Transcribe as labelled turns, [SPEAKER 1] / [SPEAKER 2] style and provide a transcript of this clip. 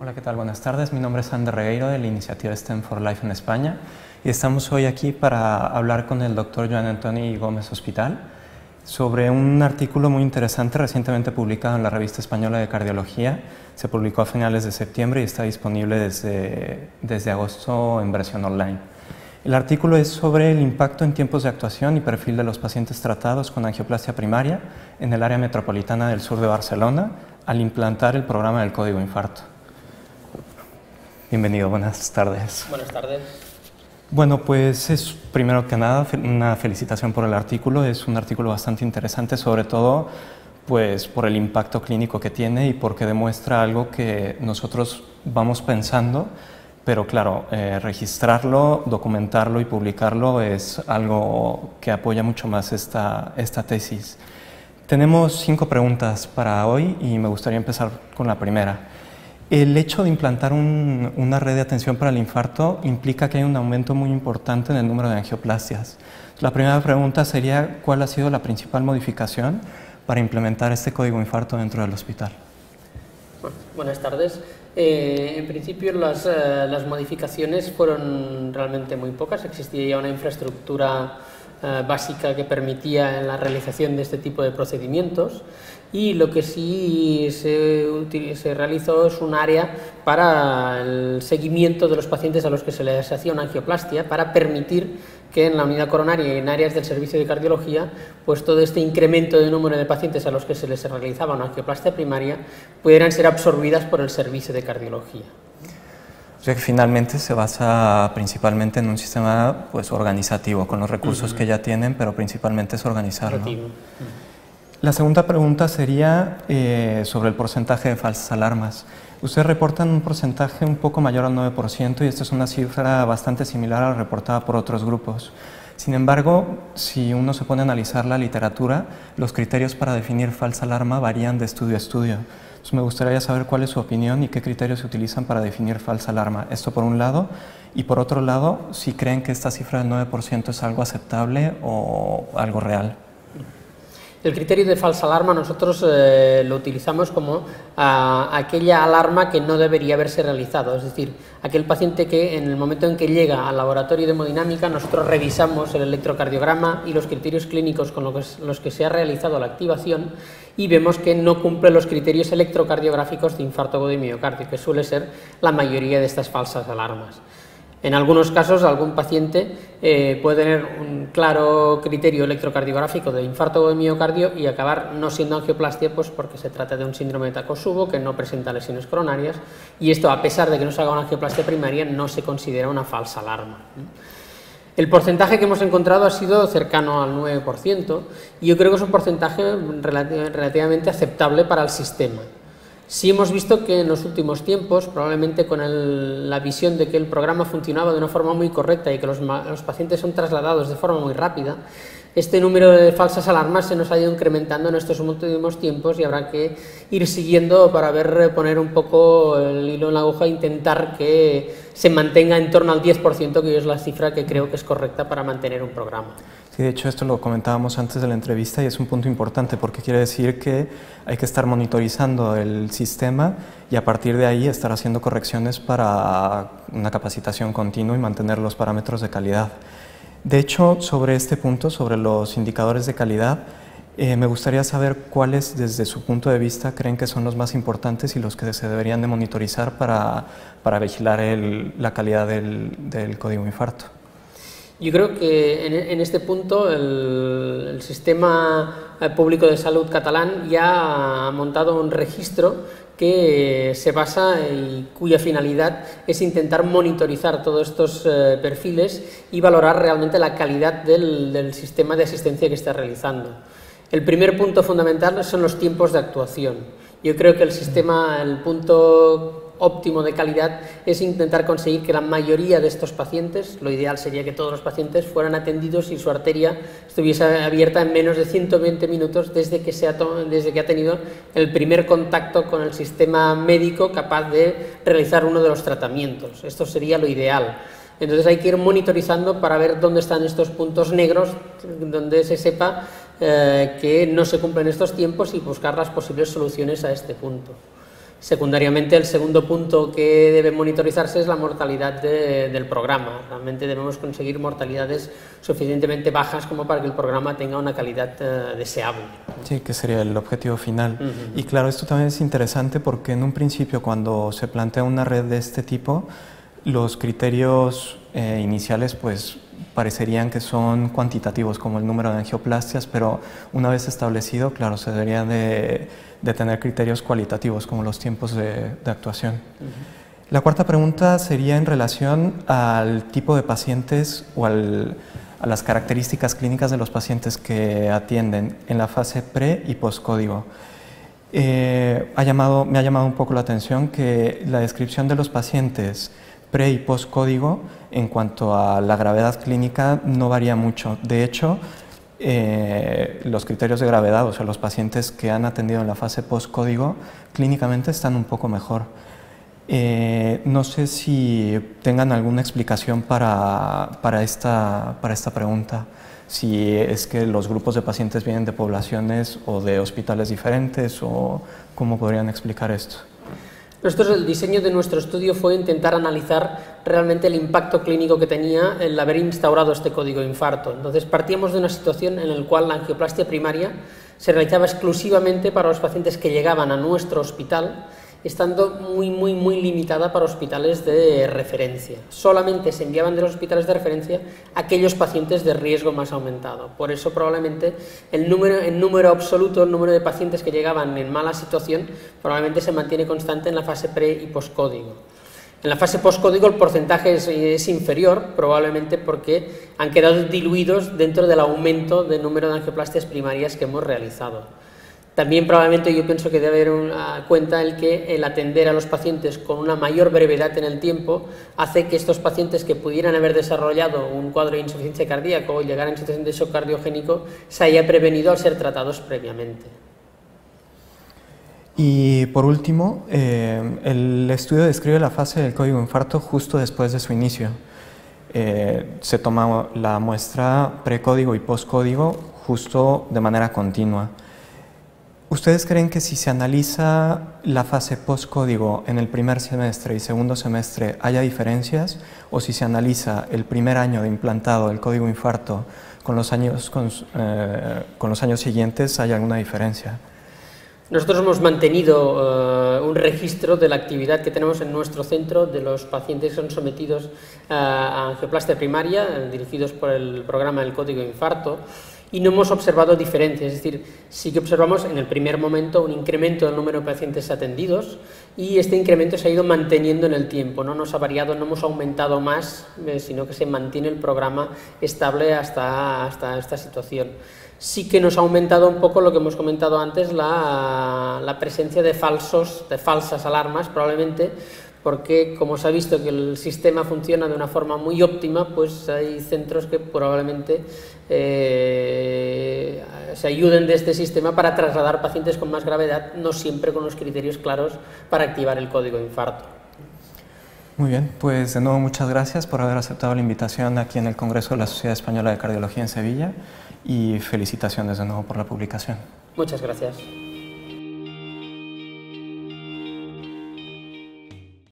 [SPEAKER 1] Hola, ¿qué tal? Buenas tardes. Mi nombre es Ander Regueiro de la iniciativa STEM for Life en España y estamos hoy aquí para hablar con el doctor Joan Antoni Gómez Hospital sobre un artículo muy interesante recientemente publicado en la Revista Española de Cardiología. Se publicó a finales de septiembre y está disponible desde agosto en versión online. El artículo es sobre el impacto en tiempos de actuación y perfil de los pacientes tratados con angioplastia primaria en el área metropolitana del sur de Barcelona al implantar el programa del código infarto. Bienvenido, buenas tardes.
[SPEAKER 2] Buenas tardes.
[SPEAKER 1] Bueno, pues es primero que nada una felicitación por el artículo. Es un artículo bastante interesante, sobre todo pues por el impacto clínico que tiene y porque demuestra algo que nosotros vamos pensando, pero claro, registrarlo, documentarlo y publicarlo es algo que apoya mucho más esta tesis. Tenemos 5 preguntas para hoy y me gustaría empezar con la primera. El hecho de implantar una red de atención para el infarto implica que hay un aumento muy importante en el número de angioplastias. La primera pregunta sería, ¿cuál ha sido la principal modificación para implementar este código infarto dentro del hospital?
[SPEAKER 2] Buenas tardes. En principio las modificaciones fueron realmente muy pocas. Existía ya una infraestructura básica que permitía la realización de este tipo de procedimientos, y lo que sí se realizó es un área para el seguimiento de los pacientes a los que se les hacía una angioplastia, para permitir que en la unidad coronaria y en áreas del servicio de cardiología, pues todo este incremento de número de pacientes a los que se les realizaba una angioplastia primaria pudieran ser absorbidas por el servicio de cardiología.
[SPEAKER 1] O sea que finalmente se basa principalmente en un sistema pues organizativo, con los recursos que ya tienen, pero principalmente es organizarlo. La segunda pregunta sería sobre el porcentaje de falsas alarmas. Ustedes reportan un porcentaje un poco mayor al 9% y esta es una cifra bastante similar a la reportada por otros grupos. Sin embargo, si uno se pone a analizar la literatura, los criterios para definir falsa alarma varían de estudio a estudio. Entonces me gustaría saber cuál es su opinión y qué criterios se utilizan para definir falsa alarma. Esto por un lado, y por otro lado, si creen que esta cifra del 9% es algo aceptable o algo real.
[SPEAKER 2] El criterio de falsa alarma nosotros lo utilizamos como aquella alarma que no debería haberse realizado, es decir, aquel paciente que en el momento en que llega al laboratorio de hemodinámica nosotros revisamos el electrocardiograma y los criterios clínicos con los que se ha realizado la activación y vemos que no cumple los criterios electrocardiográficos de infarto agudo de miocardio, que suele ser la mayoría de estas falsas alarmas. En algunos casos, algún paciente puede tener un claro criterio electrocardiográfico de infarto agudo de miocardio y acabar no siendo angioplastia, pues porque se trata de un síndrome de Takotsubo que no presenta lesiones coronarias, y esto, a pesar de que no se haga una angioplastia primaria, no se considera una falsa alarma. El porcentaje que hemos encontrado ha sido cercano al 9% y yo creo que es un porcentaje relativamente aceptable para el sistema. Sí hemos visto que en los últimos tiempos, probablemente con la visión de que el programa funcionaba de una forma muy correcta y que los pacientes son trasladados de forma muy rápida, este número de falsas alarmas se nos ha ido incrementando en estos últimos tiempos y habrá que ir siguiendo para poner un poco el hilo en la aguja e intentar que se mantenga en torno al 10%, que es la cifra que creo que es correcta para mantener un programa.
[SPEAKER 1] Sí, de hecho esto lo comentábamos antes de la entrevista y es un punto importante porque quiere decir que hay que estar monitorizando el sistema y a partir de ahí estar haciendo correcciones para una capacitación continua y mantener los parámetros de calidad. De hecho, sobre este punto, sobre los indicadores de calidad, me gustaría saber cuáles desde su punto de vista creen que son los más importantes y los que se deberían de monitorizar para vigilar la calidad del código infarto.
[SPEAKER 2] Yo creo que en este punto el sistema público de salud catalán ya ha montado un registro que se basa y cuya finalidad es intentar monitorizar todos estos perfiles y valorar realmente la calidad del sistema de asistencia que está realizando. El primer punto fundamental son los tiempos de actuación. Yo creo que el punto óptimo de calidad es intentar conseguir que la mayoría de estos pacientes, lo ideal sería que todos los pacientes fueran atendidos y su arteria estuviese abierta en menos de 120 minutos desde que ha tenido el primer contacto con el sistema médico capaz de realizar uno de los tratamientos. Esto sería lo ideal. Entonces hay que ir monitorizando para ver dónde están estos puntos negros, donde se sepa que no se cumplen estos tiempos y buscar las posibles soluciones a este punto. Secundariamente, el segundo punto que debe monitorizarse es la mortalidad del programa. Realmente debemos conseguir mortalidades suficientemente bajas como para que el programa tenga una calidad deseable.
[SPEAKER 1] Sí, que sería el objetivo final. Y claro, esto también es interesante porque en un principio, cuando se plantea una red de este tipo, los criterios iniciales pues parecerían que son cuantitativos, como el número de angioplastias, pero una vez establecido, claro, se debería de tener criterios cualitativos, como los tiempos de actuación. La cuarta pregunta sería en relación al tipo de pacientes o a las características clínicas de los pacientes que atienden en la fase pre y post-código. Me ha llamado un poco la atención que la descripción de los pacientes pre y post-código en cuanto a la gravedad clínica no varía mucho. De hecho, los criterios de gravedad, o sea, los pacientes que han atendido en la fase post-código, clínicamente están un poco mejor. No sé si tengan alguna explicación para esta pregunta, si es que los grupos de pacientes vienen de poblaciones o de hospitales diferentes, o cómo podrían explicar esto.
[SPEAKER 2] Nosotros, el diseño de nuestro estudio fue intentar analizar realmente el impacto clínico que tenía el haber instaurado este código infarto. Entonces partíamos de una situación en la cual la angioplastia primaria se realizaba exclusivamente para los pacientes que llegaban a nuestro hospital, estando muy limitada para hospitales de referencia. Solamente se enviaban de los hospitales de referencia aquellos pacientes de riesgo más aumentado. Por eso probablemente el número absoluto, el número de pacientes que llegaban en mala situación, probablemente se mantiene constante en la fase pre y postcódigo. En la fase postcódigo el porcentaje es inferior, probablemente porque han quedado diluidos dentro del aumento del número de angioplastias primarias que hemos realizado. También probablemente yo pienso que debe haber una cuenta el que el atender a los pacientes con una mayor brevedad en el tiempo hace que estos pacientes que pudieran haber desarrollado un cuadro de insuficiencia cardíaca o llegar en situación de shock cardiogénico se haya prevenido al ser tratados previamente.
[SPEAKER 1] Y por último, el estudio describe la fase del código infarto justo después de su inicio. Se toma la muestra precódigo y postcódigo justo de manera continua. ¿Ustedes creen que si se analiza la fase postcódigo en el primer semestre y segundo semestre haya diferencias? ¿O si se analiza el primer año de implantado del código infarto con los años siguientes, hay alguna diferencia?
[SPEAKER 2] Nosotros hemos mantenido un registro de la actividad que tenemos en nuestro centro de los pacientes que son sometidos a angioplastia primaria, dirigidos por el programa del código infarto, y no hemos observado diferencias, es decir, sí que observamos en el primer momento un incremento del número de pacientes atendidos y este incremento se ha ido manteniendo en el tiempo, no nos ha variado, no hemos aumentado más, sino que se mantiene el programa estable hasta esta situación. Sí que nos ha aumentado un poco lo que hemos comentado antes, la presencia de falsas alarmas, probablemente, porque como se ha visto que el sistema funciona de una forma muy óptima, pues hay centros que probablemente se ayuden de este sistema para trasladar pacientes con más gravedad, no siempre con los criterios claros para activar el código infarto.
[SPEAKER 1] Muy bien, pues de nuevo muchas gracias por haber aceptado la invitación aquí en el Congreso de la Sociedad Española de Cardiología en Sevilla y felicitaciones de nuevo por la publicación.
[SPEAKER 2] Muchas gracias.